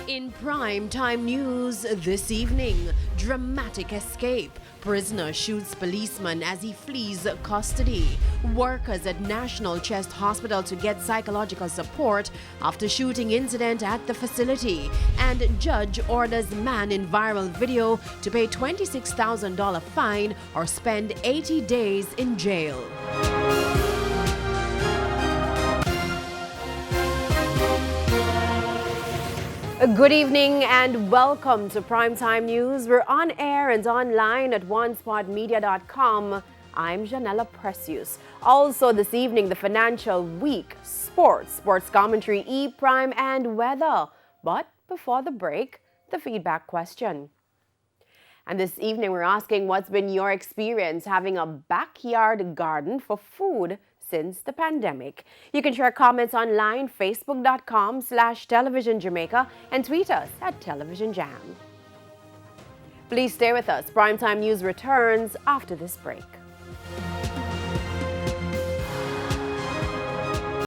In prime time news this evening, dramatic escape. Prisoner shoots policeman as he flees custody. Workers at National Chest Hospital to get psychological support after shooting incident at the facility. And judge orders man in viral video to pay $26,000 fine or spend 80 days in jail. Good evening and welcome to Primetime News. We're on air and online at onespotmedia.com. I'm Janella Precious. Also this evening, the Financial Week, sports commentary, E-Prime and weather. But before the break, the feedback question. And this evening, we're asking what's been your experience having a backyard garden for food since the pandemic. You can share comments online, facebook.com/Television Jamaica, and tweet us at Television Jam. Please stay with us. Primetime News returns after this break.